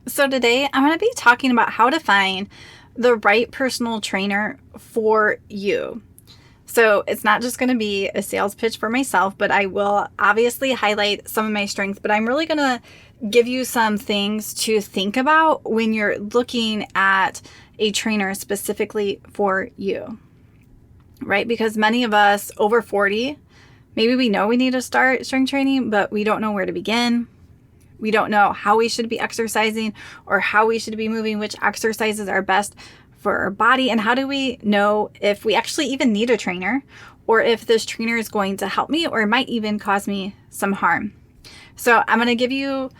So today I'm going to be talking about how to find the right personal trainer for you. So it's not just going to be a sales pitch for myself, but I will obviously highlight some of my strengths, but I'm really going to give you some things to think about when you're looking at a trainer specifically for you, right? Because many of us over 40, maybe we know we need to start strength training, but we don't know where to begin. We don't know how we should be exercising or how we should be moving, which exercises are best for our body, and how do we know if we actually even need a trainer or if this trainer is going to help me or it might even cause me some harm. So I'm going to give you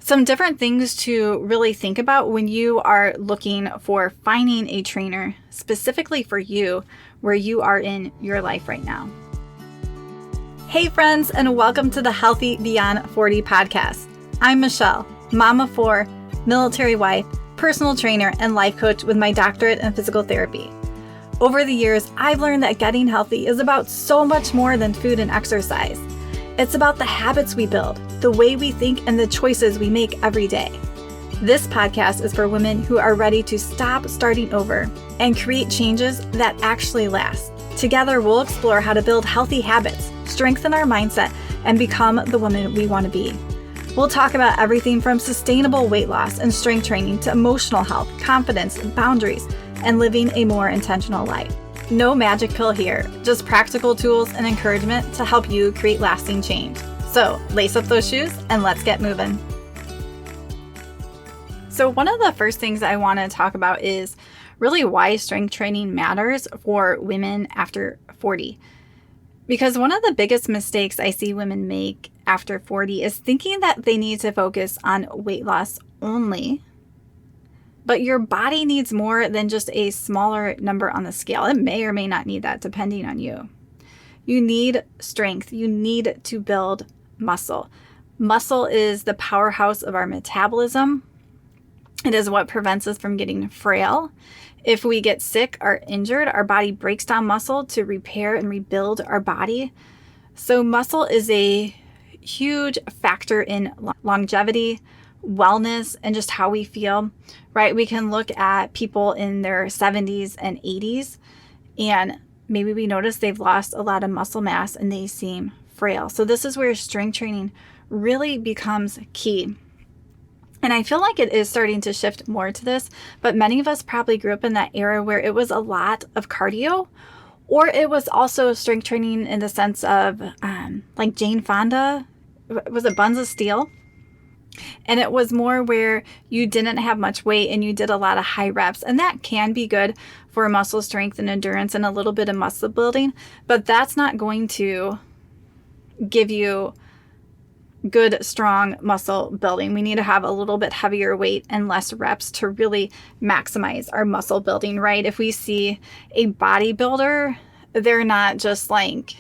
some different things to really think about when you are looking for finding a trainer specifically for you where you are in your life right now. Hey friends, and welcome to the Healthy Beyond 40 podcast. I'm Michelle, mom of 4, military wife, personal trainer, and life coach with my doctorate in physical therapy. Over the years, I've learned that getting healthy is about so much more than food and exercise. It's about the habits we build, the way we think, and the choices we make every day. This podcast is for women who are ready to stop starting over and create changes that actually last. Together, we'll explore how to build healthy habits, strengthen our mindset, and become the woman we want to be. We'll talk about everything from sustainable weight loss and strength training to emotional health, confidence, boundaries, and living a more intentional life. No magic pill here, just practical tools and encouragement to help you create lasting change. So lace up those shoes and let's get moving. So one of the first things I want to talk about is really why strength training matters for women after 40. Because one of the biggest mistakes I see women make after 40 is thinking that they need to focus on weight loss only. But your body needs more than just a smaller number on the scale. It may or may not need that depending on you. You need strength. You need to build muscle. Muscle is the powerhouse of our metabolism. It is what prevents us from getting frail. If we get sick or injured, our body breaks down muscle to repair and rebuild our body. So muscle is a huge factor in longevity, wellness, and just how we feel, right? We can look at people in their 70s and 80s, and maybe we notice they've lost a lot of muscle mass and they seem frail. So this is where strength training really becomes key. And I feel like it is starting to shift more to this, but many of us probably grew up in that era where it was a lot of cardio, or it was also strength training in the sense of like Jane Fonda, was it Buns of Steel? And it was more where you didn't have much weight and you did a lot of high reps. And that can be good for muscle strength and endurance and a little bit of muscle building, but that's not going to give you good, strong muscle building. We need to have a little bit heavier weight and less reps to really maximize our muscle building, right? If we see a bodybuilder, they're not just like,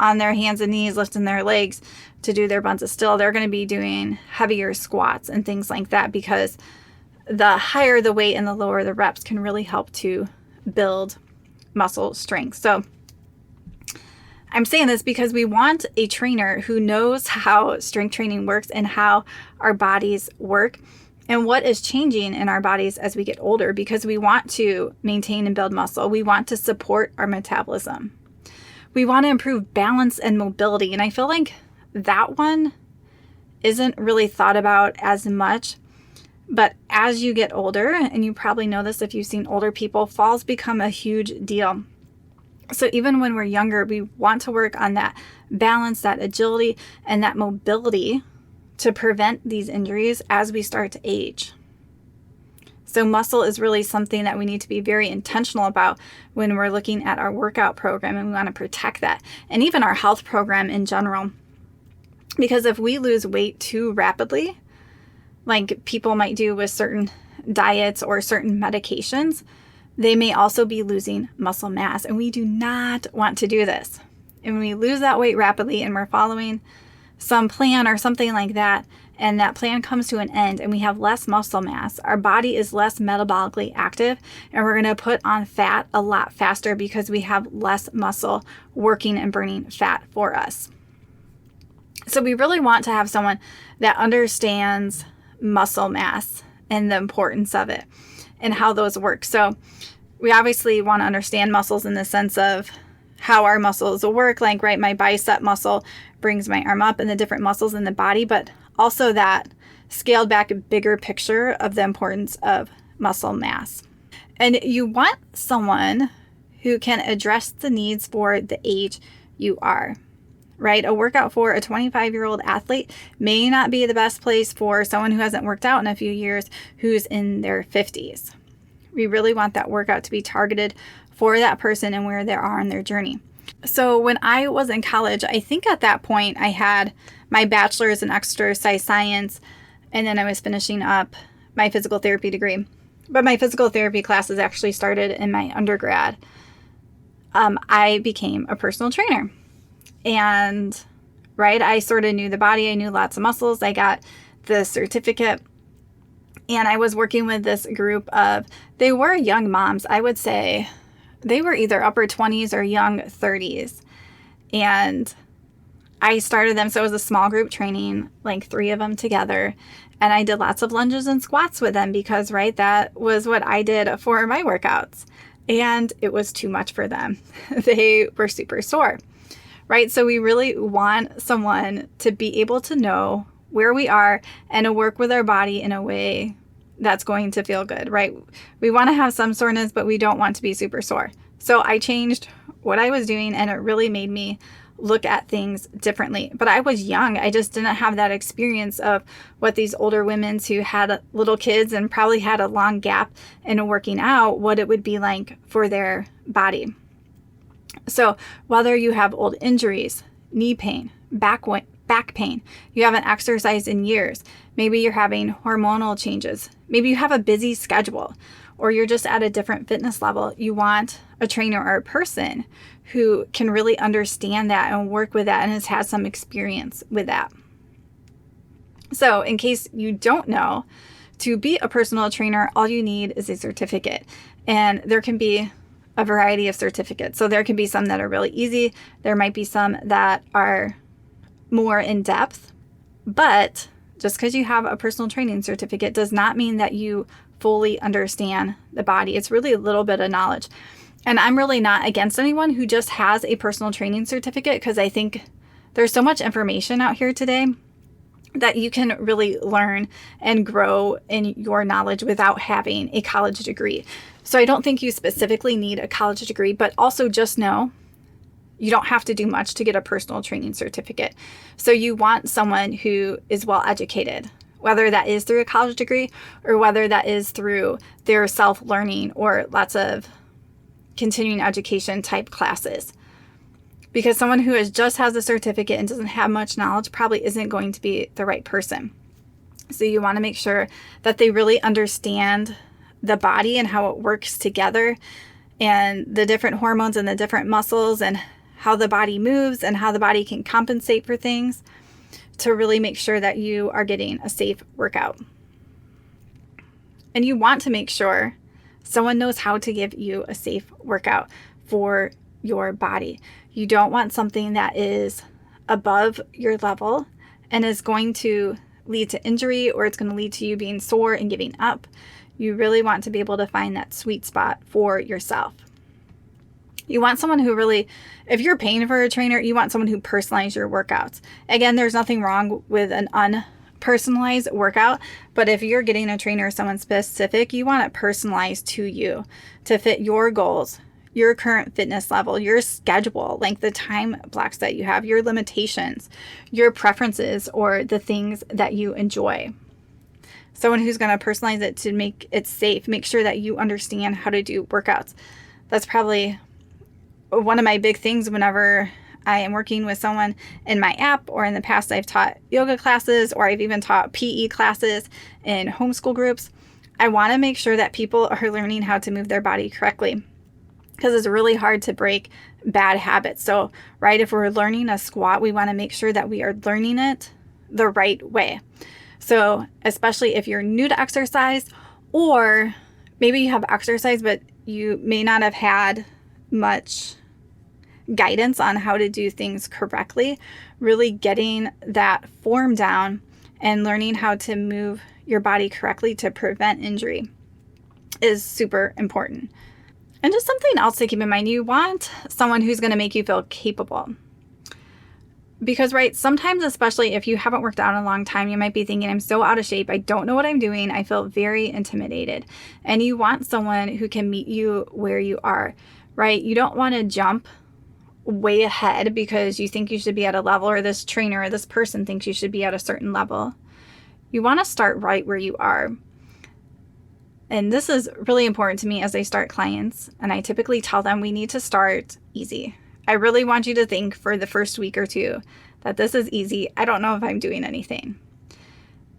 on their hands and knees lifting their legs to do their buns of steel. They're going to be doing heavier squats and things like that because the higher the weight and the lower the reps can really help to build muscle strength. So I'm saying this because we want a trainer who knows how strength training works and how our bodies work and what is changing in our bodies as we get older, because we want to maintain and build muscle. We want to support our metabolism. We want to improve balance and mobility. And I feel like that one isn't really thought about as much. But as you get older, and you probably know this if you've seen older people, falls become a huge deal. So even when we're younger, we want to work on that balance, that agility, and that mobility to prevent these injuries as we start to age. So muscle is really something that we need to be very intentional about when we're looking at our workout program, and we want to protect that. And even our health program in general. Because if we lose weight too rapidly, like people might do with certain diets or certain medications, they may also be losing muscle mass, and we do not want to do this. And when we lose that weight rapidly and we're following some plan or something like that, and that plan comes to an end and we have less muscle mass, our body is less metabolically active, and we're going to put on fat a lot faster because we have less muscle working and burning fat for us. So we really want to have someone that understands muscle mass and the importance of it and how those work. So we obviously want to understand muscles in the sense of how our muscles will work, like, right, my bicep muscle brings my arm up and the different muscles in the body, but also that scaled back bigger picture of the importance of muscle mass. And you want someone who can address the needs for the age you are, right? A workout for a 25-year-old athlete may not be the best place for someone who hasn't worked out in a few years who's in their 50s. We really want that workout to be targeted for that person and where they are on their journey. So when I was in college, I think at that point I had my bachelor's in exercise science, and then I was finishing up my physical therapy degree. But my physical therapy classes actually started in my undergrad. I became a personal trainer. And, right, I sort of knew the body. I knew lots of muscles. I got the certificate. And I was working with this group of, they were young moms. I would say they were either upper 20s or young 30s. And I started them. So it was a small group training, like 3 of them together. And I did lots of lunges and squats with them because, right, that was what I did for my workouts. And it was too much for them. They were super sore, right? So we really want someone to be able to know where we are and to work with our body in a way that's going to feel good, right? We want to have some soreness, but we don't want to be super sore. So I changed what I was doing, and it really made me look at things differently. But I was young. I just didn't have that experience of what these older women who had little kids and probably had a long gap in working out, what it would be like for their body. So whether you have old injuries, knee pain, back pain, you haven't exercised in years, maybe you're having hormonal changes, maybe you have a busy schedule, or you're just at a different fitness level, you want a trainer or a person who can really understand that and work with that and has had some experience with that. So in case you don't know, to be a personal trainer, all you need is a certificate. And there can be a variety of certificates. So there can be some that are really easy. There might be some that are more in depth. But just because you have a personal training certificate does not mean that you fully understand the body. It's really a little bit of knowledge. And I'm really not against anyone who just has a personal training certificate, because I think there's so much information out here today that you can really learn and grow in your knowledge without having a college degree. So I don't think you specifically need a college degree, but also just know you don't have to do much to get a personal training certificate. So you want someone who is well educated, whether that is through a college degree or whether that is through their self-learning or lots of continuing education type classes. Because someone who just has a certificate and doesn't have much knowledge probably isn't going to be the right person. So you want to make sure that they really understand the body and how it works together, and the different hormones and the different muscles and how the body moves and how the body can compensate for things, to really make sure that you are getting a safe workout. And you want to make sure someone knows how to give you a safe workout for your body. You don't want something that is above your level and is going to lead to injury, or it's going to lead to you being sore and giving up. You really want to be able to find that sweet spot for yourself. You want someone who really, if you're paying for a trainer, you want someone who personalizes your workouts. Again, there's nothing wrong with an unpersonalized workout, but if you're getting a trainer or someone specific, you want it personalized to you to fit your goals, your current fitness level, your schedule, like the time blocks that you have, your limitations, your preferences, or the things that you enjoy. Someone who's going to personalize it to make it safe, make sure that you understand how to do workouts. That's probably one of my big things whenever I am working with someone in my app, or in the past I've taught yoga classes, or I've even taught PE classes in homeschool groups. I want to make sure that people are learning how to move their body correctly, because it's really hard to break bad habits. So, right, if we're learning a squat, we want to make sure that we are learning it the right way. So, especially if you're new to exercise, or maybe you have exercise, but you may not have had much guidance on how to do things correctly, really getting that form down and learning how to move your body correctly to prevent injury is super important. And just something else to keep in mind, you want someone who's going to make you feel capable. Because, right, sometimes, especially if you haven't worked out in a long time, you might be thinking, I'm so out of shape. I don't know what I'm doing. I feel very intimidated. And you want someone who can meet you where you are, right? You don't want to jump way ahead because you think you should be at a level, or this trainer or this person thinks you should be at a certain level. You want to start right where you are. And this is really important to me as I start clients. And I typically tell them we need to start easy. I really want you to think for the first week or two that this is easy. I don't know if I'm doing anything.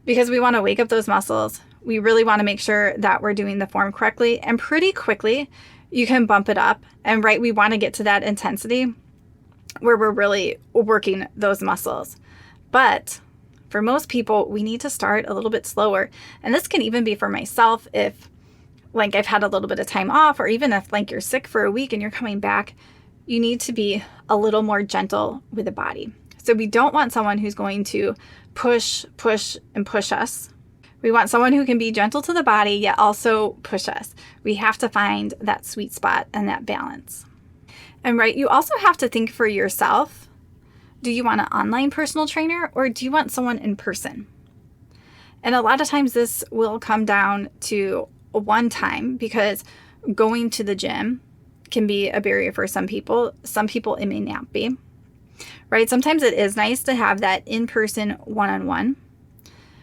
Because we want to wake up those muscles. We really want to make sure that we're doing the form correctly. And pretty quickly, you can bump it up. And right, we want to get to that intensity where we're really working those muscles. But for most people, we need to start a little bit slower. And this can even be for myself if like I've had a little bit of time off, or even if like you're sick for a week and you're coming back, you need to be a little more gentle with the body. So we don't want someone who's going to push us. We want someone who can be gentle to the body, yet also push us. We have to find that sweet spot and that balance. And right, you also have to think for yourself. Do you want an online personal trainer, or do you want someone in person? And a lot of times this will come down to one time, because going to the gym can be a barrier for some people. Some people it may not be, right? Sometimes it is nice to have that in-person one-on-one.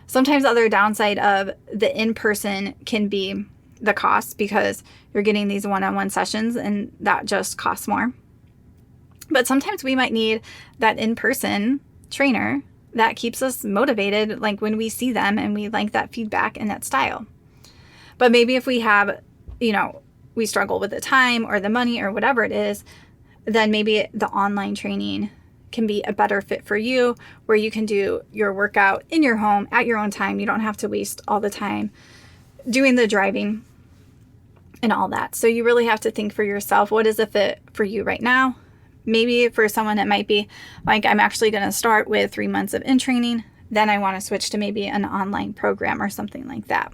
Sometimes the other downside of the in-person can be the cost, because you're getting these one-on-one sessions and that just costs more. But sometimes we might need that in-person trainer that keeps us motivated, like when we see them and we like that feedback and that style. But maybe if we have, we struggle with the time or the money or whatever it is, then maybe the online training can be a better fit for you, where you can do your workout in your home at your own time. You don't have to waste all the time doing the driving and all that. So you really have to think for yourself, what is a fit for you right now? Maybe for someone it might be like, I'm actually going to start with 3 months of in-training. Then I want to switch to maybe an online program or something like that.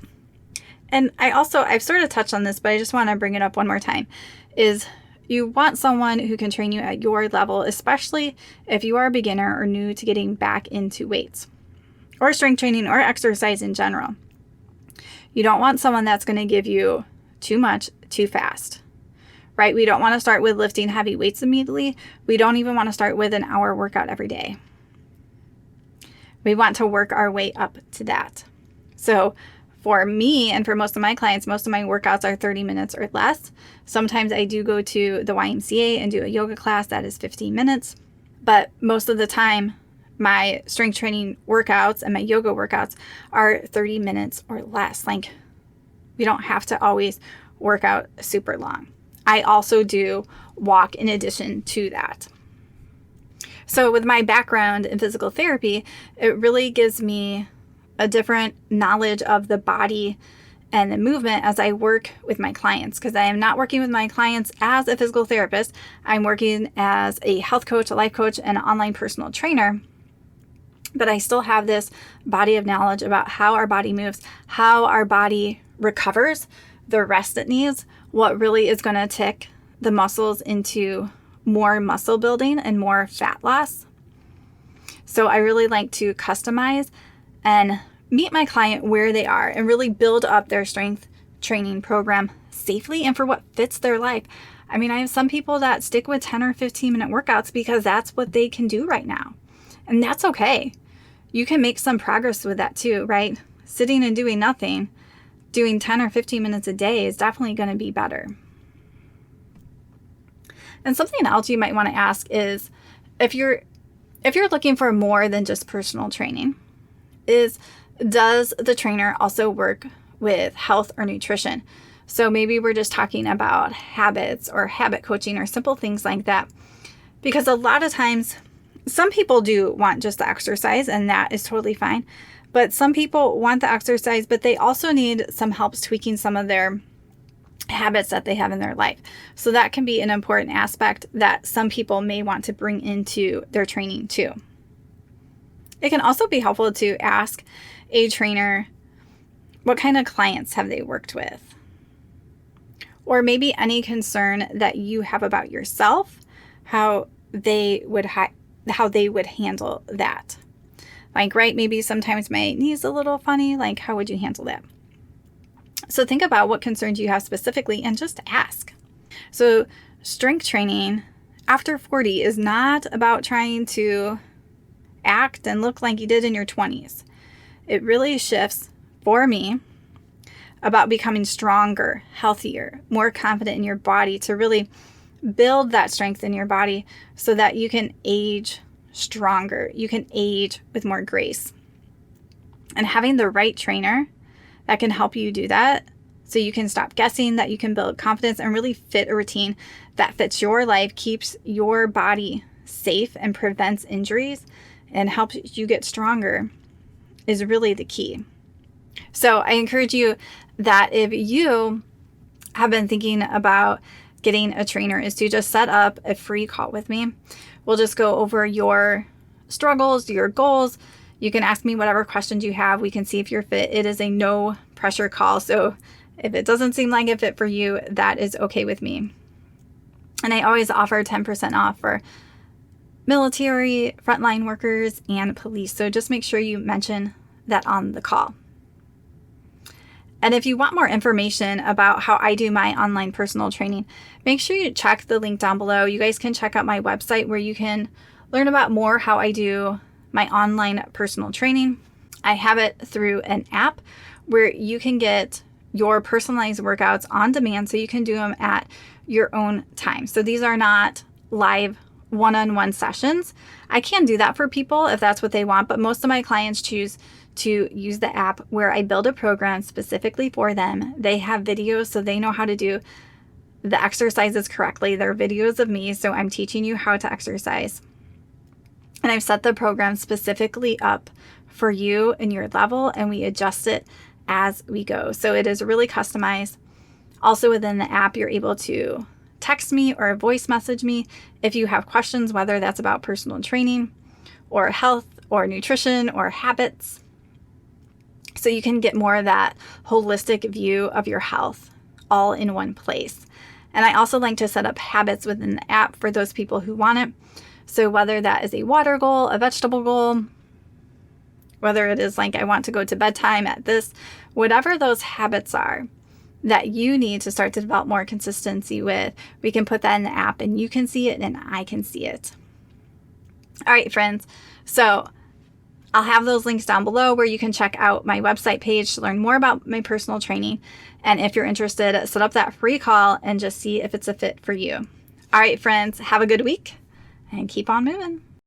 And I've sort of touched on this, but I just want to bring it up one more time, is you want someone who can train you at your level, especially if you are a beginner or new to getting back into weights or strength training or exercise in general. You don't want someone that's going to give you too much too fast, right? We don't want to start with lifting heavy weights immediately. We don't even want to start with an hour workout every day. We want to work our way up to that. So for me and for most of my clients, most of my workouts are 30 minutes or less. Sometimes I do go to the YMCA and do a yoga class that is 15 minutes. But most of the time, my strength training workouts and my yoga workouts are 30 minutes or less. Like, we don't have to always work out super long. I also do walk in addition to that. So with my background in physical therapy, it really gives me a different knowledge of the body and the movement as I work with my clients, because I am not working with my clients as a physical therapist. I'm working as a health coach, a life coach, and an online personal trainer. But I still have this body of knowledge about how our body moves, how our body recovers, the rest it needs, what really is going to tick the muscles into more muscle building and more fat loss. So I really like to customize and meet my client where they are and really build up their strength training program safely and for what fits their life. I mean, I have some people that stick with 10 or 15 minute workouts because that's what they can do right now. And that's okay. You can make some progress with that too, right? Sitting and doing nothing, doing 10 or 15 minutes a day is definitely going to be better. And something else you might want to ask is, if you're looking for more than just personal training, does the trainer also work with health or nutrition? So maybe we're just talking about habits or habit coaching or simple things like that. Because a lot of times, some people do want just the exercise, and that is totally fine. But some people want the exercise, but they also need some help tweaking some of their habits that they have in their life. So that can be an important aspect that some people may want to bring into their training too. It can also be helpful to ask a trainer What kind of clients have they worked with? Or maybe any concern that you have about yourself, how they would handle that. Like, right, maybe sometimes my knee's a little funny. Like, how would you handle that? So think about what concerns you have specifically and just ask. So strength training after 40 is not about trying to act and look like you did in your 20s. It really shifts, for me, about becoming stronger, healthier, more confident in your body, to really build that strength in your body so that you can age stronger. You can age with more grace. And having the right trainer that can help you do that, so you can stop guessing, that you can build confidence and really fit a routine that fits your life, keeps your body safe and prevents injuries and helps you get stronger, is really the key. So I encourage you that if you have been thinking about getting a trainer, is to just set up a free call with me. We'll just go over your struggles, your goals. You can ask me whatever questions you have. We can see if you're fit. It is a no pressure call. So if it doesn't seem like a fit for you, that is okay with me. And I always offer 10% off for military, frontline workers, and police. So just make sure you mention that on the call. And if you want more information about how I do my online personal training, make sure you check the link down below. You guys can check out my website where you can learn about more how I do my online personal training. I have it through an app where you can get your personalized workouts on demand so you can do them at your own time. So these are not live one-on-one sessions. I can do that for people if that's what they want, but most of my clients choose to use the app where I build a program specifically for them. They have videos so they know how to do the exercises correctly. They're videos of me, so I'm teaching you how to exercise. And I've set the program specifically up for you and your level, and we adjust it as we go. So it is really customized. Also within the app, you're able to text me or voice message me if you have questions, whether that's about personal training or health or nutrition or habits. So you can get more of that holistic view of your health all in one place. And I also like to set up habits within the app for those people who want it. So whether that is a water goal, a vegetable goal, whether it is like I want to go to bedtime at this, whatever those habits are that you need to start to develop more consistency with, we can put that in the app and you can see it and I can see it. All right, friends. So I'll have those links down below where you can check out my website page to learn more about my personal training. And if you're interested, set up that free call and just see if it's a fit for you. All right, friends, have a good week and keep on moving.